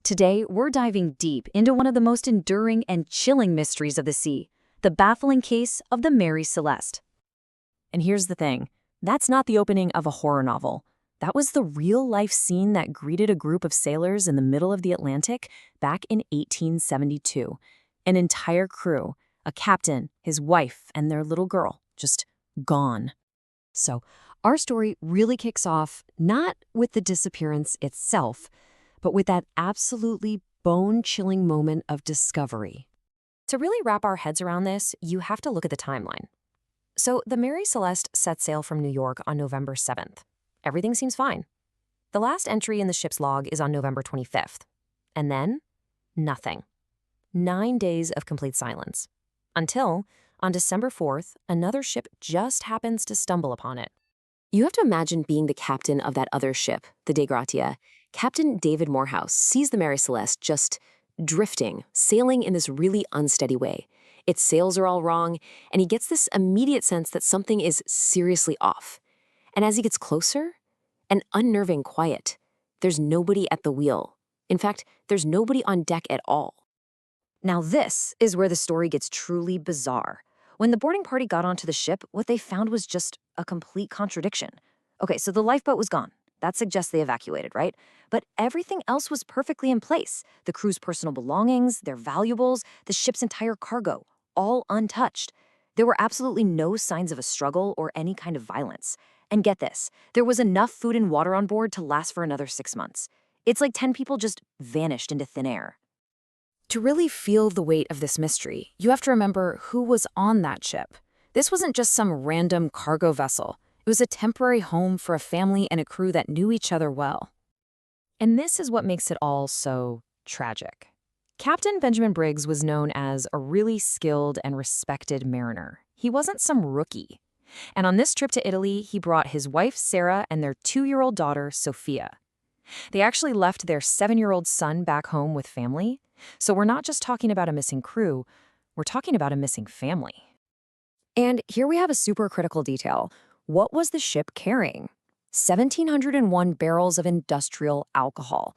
Today, we're diving deep into one of the most enduring and chilling mysteries of the sea, the baffling case of the Mary Celeste. And here's the thing, that's not the opening of a horror novel. That was the real-life scene that greeted a group of sailors in the middle of the Atlantic back in 1872. An entire crew, a captain, his wife, and their little girl, just gone. So, our story really kicks off not with the disappearance itself, but with that absolutely bone-chilling moment of discovery. To really wrap our heads around this, you have to look at the timeline. So, the Mary Celeste set sail from New York on November 7th. Everything seems fine. The last entry in the ship's log is on November 25th. And then, nothing. 9 days of complete silence. Until, on December 4th, another ship just happens to stumble upon it. You have to imagine being the captain of that other ship, the De Gratia. Captain David Morehouse sees the Mary Celeste just drifting, sailing in this really unsteady way. Its sails are all wrong, and he gets this immediate sense that something is seriously off. And as he gets closer, an unnerving quiet. There's nobody at the wheel. In fact, there's nobody on deck at all. Now this is where the story gets truly bizarre. When the boarding party got onto the ship, what they found was just a complete contradiction. Okay, so the lifeboat was gone. That suggests they evacuated, right? But everything else was perfectly in place. The crew's personal belongings, their valuables, the ship's entire cargo, all untouched. There were absolutely no signs of a struggle or any kind of violence. And get this, there was enough food and water on board to last for another 6 months. It's like 10 people just vanished into thin air. To really feel the weight of this mystery, you have to remember who was on that ship. This wasn't just some random cargo vessel. It was a temporary home for a family and a crew that knew each other well. And this is what makes it all so tragic. Captain Benjamin Briggs was known as a really skilled and respected mariner. He wasn't some rookie. And on this trip to Italy, he brought his wife, Sarah, and their 2-year-old daughter, Sophia. They actually left their 7-year-old son back home with family. So we're not just talking about a missing crew, we're talking about a missing family. And here we have a super critical detail. What was the ship carrying? 1,701 barrels of industrial alcohol.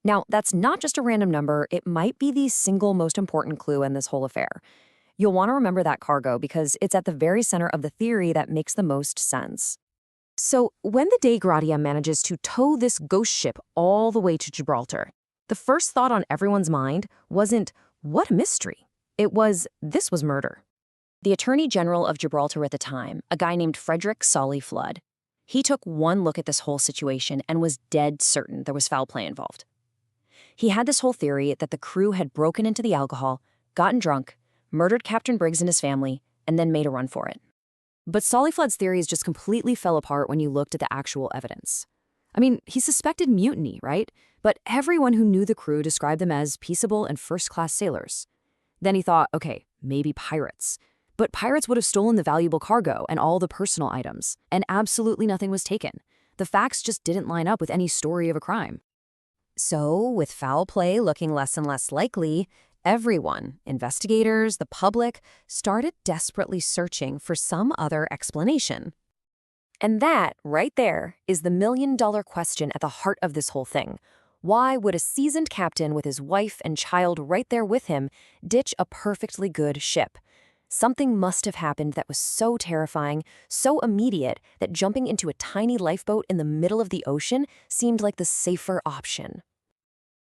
Now, that's not just a random number. It might be the single most important clue in this whole affair. You'll want to remember that cargo because it's at the very center of the theory that makes the most sense. So, when the De Gratia manages to tow this ghost ship all the way to Gibraltar, the first thought on everyone's mind wasn't, what a mystery? It was, this was murder. The Attorney General of Gibraltar at the time, a guy named Frederick Solly Flood, he took one look at this whole situation and was dead certain there was foul play involved. He had this whole theory that the crew had broken into the alcohol, gotten drunk, murdered Captain Briggs and his family, and then made a run for it. But Solly Flood's theories just completely fell apart when you looked at the actual evidence. I mean, he suspected mutiny, right? But everyone who knew the crew described them as peaceable and first-class sailors. Then he thought, okay, maybe pirates. But pirates would have stolen the valuable cargo and all the personal items, and absolutely nothing was taken. The facts just didn't line up with any story of a crime. So, with foul play looking less and less likely, everyone, investigators, the public, started desperately searching for some other explanation. And that, right there, is the million-dollar question at the heart of this whole thing. Why would a seasoned captain with his wife and child right there with him ditch a perfectly good ship? Something must have happened that was so terrifying, so immediate, that jumping into a tiny lifeboat in the middle of the ocean seemed like the safer option.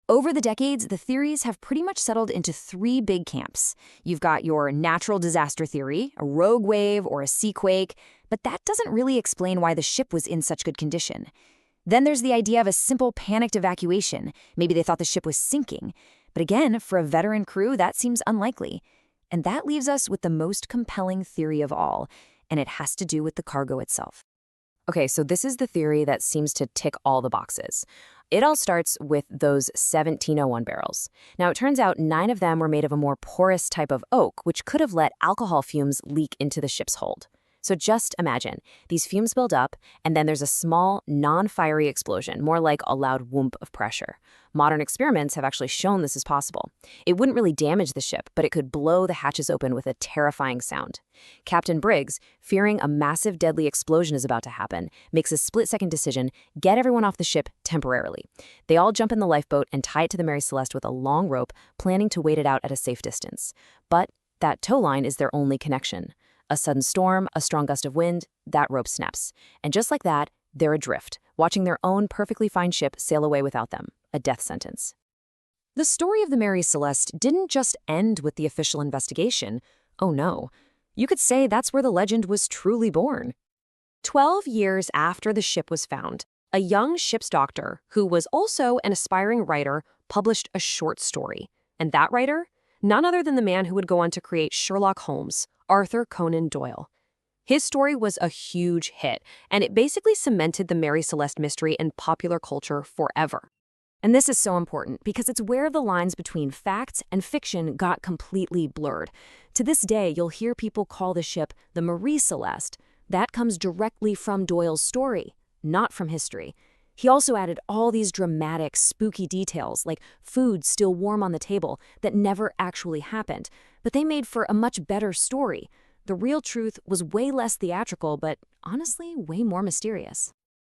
Over the decades, the theories have pretty much settled into 3 big camps. You've got your natural disaster theory, a rogue wave or a seaquake, but that doesn't really explain why the ship was in such good condition. Then there's the idea of a simple panicked evacuation. Maybe they thought the ship was sinking. But again, for a veteran crew, that seems unlikely. And that leaves us with the most compelling theory of all, and it has to do with the cargo itself. Okay, so this is the theory that seems to tick all the boxes. It all starts with those 1701 barrels. Now, it turns out 9 of them were made of a more porous type of oak, which could have let alcohol fumes leak into the ship's hold. So just imagine, these fumes build up, and then there's a small, non-fiery explosion, more like a loud whoomp of pressure. Modern experiments have actually shown this is possible. It wouldn't really damage the ship, but it could blow the hatches open with a terrifying sound. Captain Briggs, fearing a massive deadly explosion is about to happen, makes a split-second decision: get everyone off the ship temporarily. They all jump in the lifeboat and tie it to the Mary Celeste with a long rope, planning to wait it out at a safe distance. But that tow line is their only connection. A sudden storm, a strong gust of wind, that rope snaps. And just like that, they're adrift, watching their own perfectly fine ship sail away without them. A death sentence. The story of the Mary Celeste didn't just end with the official investigation. Oh no. You could say that's where the legend was truly born. 12 years after the ship was found, a young ship's doctor, who was also an aspiring writer, published a short story. And that writer? None other than the man who would go on to create Sherlock Holmes, Arthur Conan Doyle. His story was a huge hit, and it basically cemented the Mary Celeste mystery in popular culture forever. And this is so important because it's where the lines between facts and fiction got completely blurred. To this day, you'll hear people call the ship the Mary Celeste. That comes directly from Doyle's story, not from history. He also added all these dramatic, spooky details, like food still warm on the table, that never actually happened. But they made for a much better story. The real truth was way less theatrical, but honestly, way more mysterious.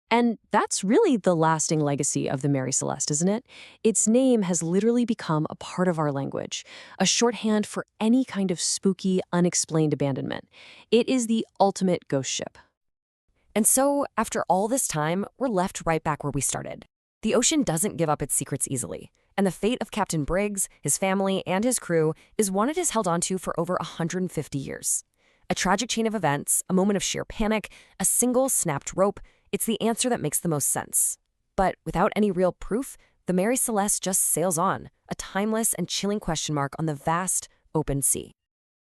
And that's really the lasting legacy of the Mary Celeste, isn't it? Its name has literally become a part of our language, a shorthand for any kind of spooky, unexplained abandonment. It is the ultimate ghost ship. And so, after all this time, we're left right back where we started. The ocean doesn't give up its secrets easily, and the fate of Captain Briggs, his family, and his crew is one it has held onto for over 150 years. A tragic chain of events, a moment of sheer panic, a single snapped rope, it's the answer that makes the most sense. But without any real proof, the Mary Celeste just sails on, a timeless and chilling question mark on the vast, open sea.